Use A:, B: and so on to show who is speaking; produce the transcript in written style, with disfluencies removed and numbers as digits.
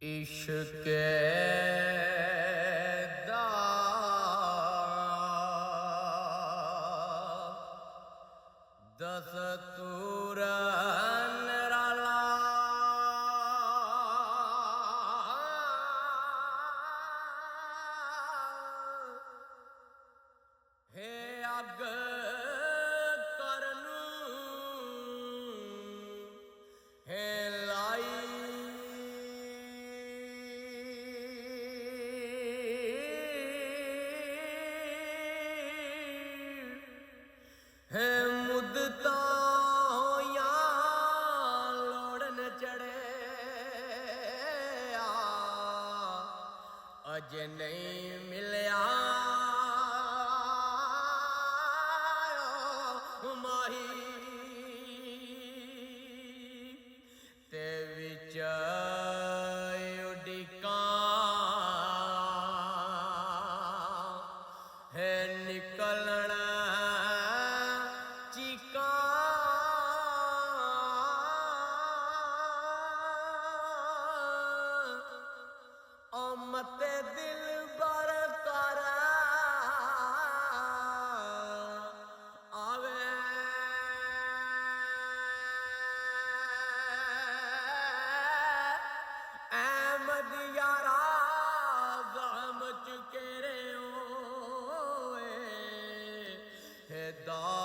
A: इश्क़ दा दस्तूर निराला है अग करनू है लाई है मुद्दता होया लोड़न चढ़े अज नहीं मिलया माही ते विच उडिका है निकलना चीका मत दिल बर कर आवे अहमद यारा गम चुके रे है दा